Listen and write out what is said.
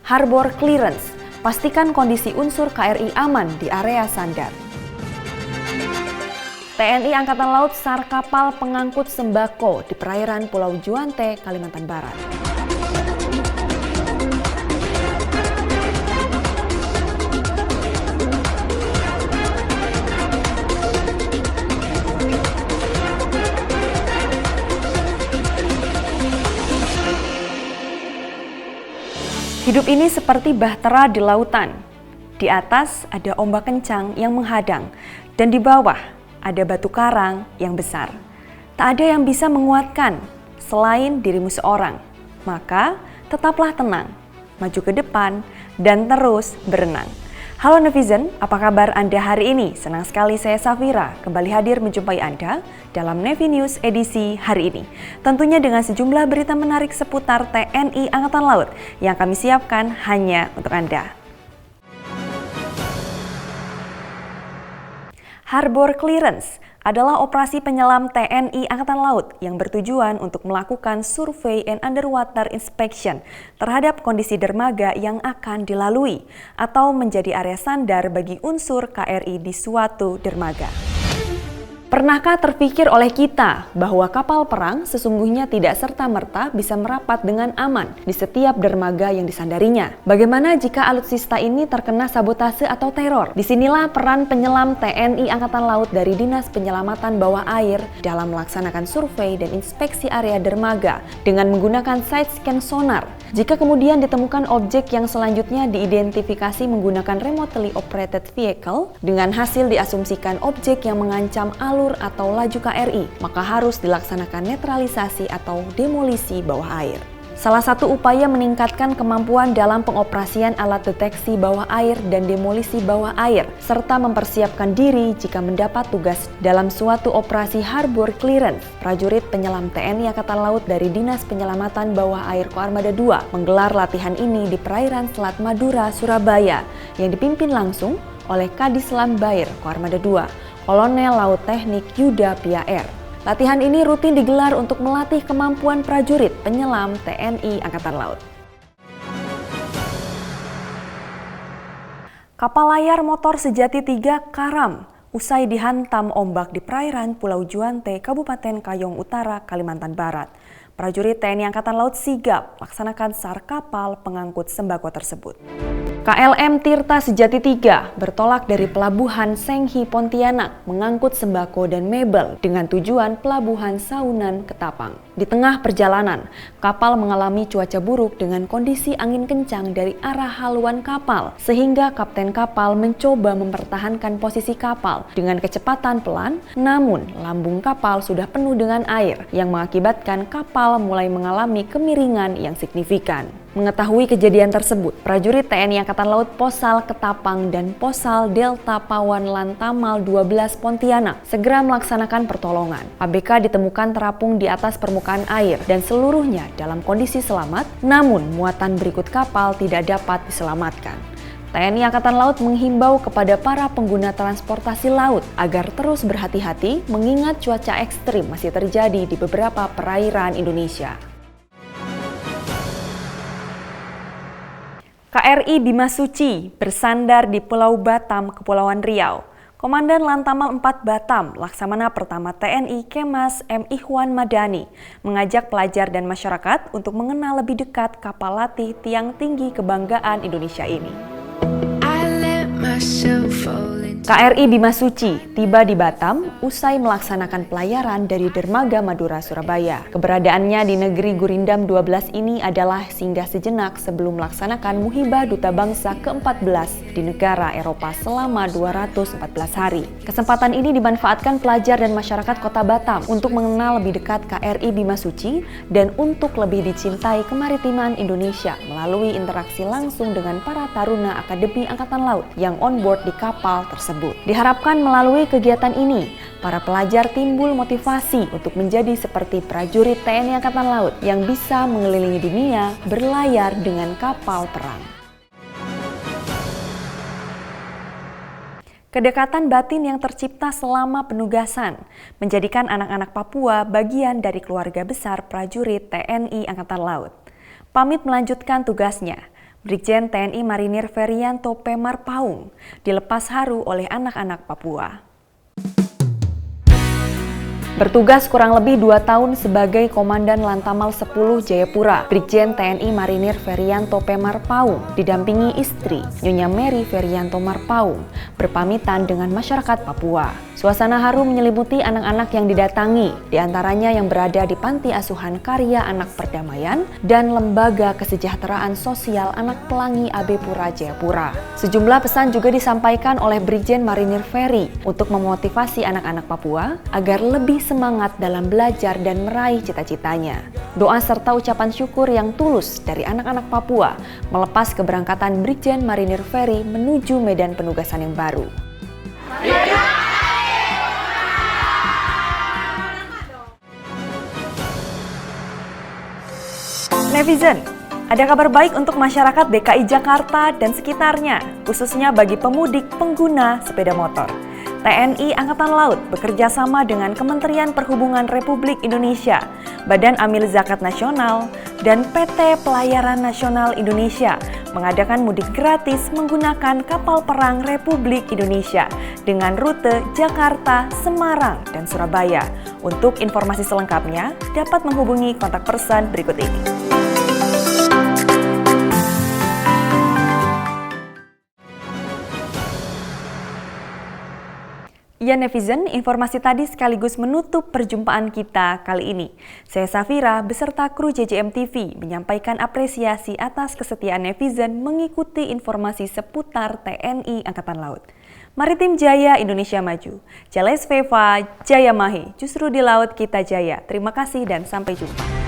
Harbor Clearance, pastikan kondisi unsur KRI aman di area sandar. TNI Angkatan Laut SAR kapal pengangkut sembako di perairan Pulau Juante, Kalimantan Barat. Hidup ini seperti bahtera di lautan. Di atas ada ombak kencang yang menghadang, dan di bawah ada batu karang yang besar. Tak ada yang bisa menguatkan selain dirimu seorang. Maka tetaplah tenang, maju ke depan, dan terus berenang. Halo netizen, apa kabar Anda hari ini? Senang sekali saya Safira kembali hadir menjumpai Anda dalam Nevi News edisi hari ini. Tentunya dengan sejumlah berita menarik seputar TNI Angkatan Laut yang kami siapkan hanya untuk Anda. Harbor Clearance adalah operasi penyelam TNI Angkatan Laut yang bertujuan untuk melakukan survei and underwater inspection terhadap kondisi dermaga yang akan dilalui atau menjadi area sandar bagi unsur KRI di suatu dermaga. Pernahkah terpikir oleh kita bahwa kapal perang sesungguhnya tidak serta-merta bisa merapat dengan aman di setiap dermaga yang disandarinya? Bagaimana jika alutsista ini terkena sabotase atau teror? Disinilah peran penyelam TNI Angkatan Laut dari Dinas Penyelamatan Bawah Air dalam melaksanakan survei dan inspeksi area dermaga dengan menggunakan side scan sonar. Jika kemudian ditemukan objek yang selanjutnya diidentifikasi menggunakan remotely operated vehicle dengan hasil diasumsikan objek yang mengancam alur atau laju KRI, maka harus dilaksanakan netralisasi atau demolisi bawah air. Salah satu upaya meningkatkan kemampuan dalam pengoperasian alat deteksi bawah air dan demolisi bawah air, serta mempersiapkan diri jika mendapat tugas dalam suatu operasi Harbor Clearance. Prajurit penyelam TNI Angkatan Laut dari Dinas Penyelamatan Bawah Air Koarmada II menggelar latihan ini di perairan Selat Madura, Surabaya, yang dipimpin langsung oleh Kadislam Bair Koarmada II, Kolonel Laut Teknik Yuda Piaer. Latihan ini rutin digelar untuk melatih kemampuan prajurit penyelam TNI Angkatan Laut. Kapal layar motor sejati 3 karam usai dihantam ombak di perairan Pulau Juante, Kabupaten Kayong Utara, Kalimantan Barat. Prajurit TNI Angkatan Laut sigap melaksanakan SAR kapal pengangkut sembako tersebut. KLM Tirta Sejati 3 bertolak dari Pelabuhan Senghi Pontianak mengangkut sembako dan mebel dengan tujuan Pelabuhan Saunan Ketapang. Di tengah perjalanan, kapal mengalami cuaca buruk dengan kondisi angin kencang dari arah haluan kapal, sehingga kapten kapal mencoba mempertahankan posisi kapal dengan kecepatan pelan, namun lambung kapal sudah penuh dengan air yang mengakibatkan kapal mulai mengalami kemiringan yang signifikan. Mengetahui kejadian tersebut, prajurit TNI Angkatan Laut Posal Ketapang dan Posal Delta Pawan Lantamal 12 Pontianak segera melaksanakan pertolongan. ABK ditemukan terapung di atas permukaan air dan seluruhnya dalam kondisi selamat, namun muatan berikut kapal tidak dapat diselamatkan. TNI Angkatan Laut menghimbau kepada para pengguna transportasi laut agar terus berhati-hati mengingat cuaca ekstrim masih terjadi di beberapa perairan Indonesia. KRI Bima Suci bersandar di Pulau Batam, Kepulauan Riau. Komandan Lantamal 4 Batam, Laksamana Pertama TNI Kemas M. Ikhwan Madani, mengajak pelajar dan masyarakat untuk mengenal lebih dekat kapal latih tiang tinggi kebanggaan Indonesia ini. KRI Bima Suci tiba di Batam usai melaksanakan pelayaran dari Dermaga Madura, Surabaya. Keberadaannya di negeri Gurindam 12 ini adalah singgah sejenak sebelum melaksanakan muhibah Duta Bangsa ke-14 di negara Eropa selama 214 hari. Kesempatan ini dimanfaatkan pelajar dan masyarakat Kota Batam untuk mengenal lebih dekat KRI Bima Suci dan untuk lebih dicintai kemaritiman Indonesia melalui interaksi langsung dengan para taruna Akademi Angkatan Laut yang on board di kapal tersebut. Diharapkan melalui kegiatan ini, para pelajar timbul motivasi untuk menjadi seperti prajurit TNI Angkatan Laut yang bisa mengelilingi dunia berlayar dengan kapal perang. Kedekatan batin yang tercipta selama penugasan menjadikan anak-anak Papua bagian dari keluarga besar prajurit TNI Angkatan Laut. Pamit melanjutkan tugasnya, Brigjen TNI Marinir Ferianto Pemar Paung dilepas haru oleh anak-anak Papua. Bertugas kurang lebih 2 tahun sebagai Komandan Lantamal 10 Jayapura, Brigjen TNI Marinir Ferianto Pemar Paung didampingi istri, Nyonya Mary Ferianto Marpaung, berpamitan dengan masyarakat Papua. Suasana haru menyelimuti anak-anak yang didatangi, diantaranya yang berada di Panti Asuhan Karya Anak Perdamaian dan Lembaga Kesejahteraan Sosial Anak Pelangi AB Pura Jayapura. Sejumlah pesan juga disampaikan oleh Brigjen Marinir Ferry untuk memotivasi anak-anak Papua agar lebih semangat dalam belajar dan meraih cita-citanya. Doa serta ucapan syukur yang tulus dari anak-anak Papua melepas keberangkatan Brigjen Marinir Ferry menuju medan penugasan yang baru. Netizen, ada kabar baik untuk masyarakat DKI Jakarta dan sekitarnya, khususnya bagi pemudik pengguna sepeda motor. TNI Angkatan Laut bekerja sama dengan Kementerian Perhubungan Republik Indonesia, Badan Amil Zakat Nasional, dan PT Pelayaran Nasional Indonesia mengadakan mudik gratis menggunakan kapal perang Republik Indonesia dengan rute Jakarta, Semarang, dan Surabaya. Untuk informasi selengkapnya, dapat menghubungi kontak person berikut ini. Ya netizen, informasi tadi sekaligus menutup perjumpaan kita kali ini. Saya Safira beserta kru JJM TV menyampaikan apresiasi atas kesetiaan netizen mengikuti informasi seputar TNI Angkatan Laut. Maritim Jaya Indonesia Maju, Jales Veva Jaya Mahi, justru di laut kita jaya. Terima kasih dan sampai jumpa.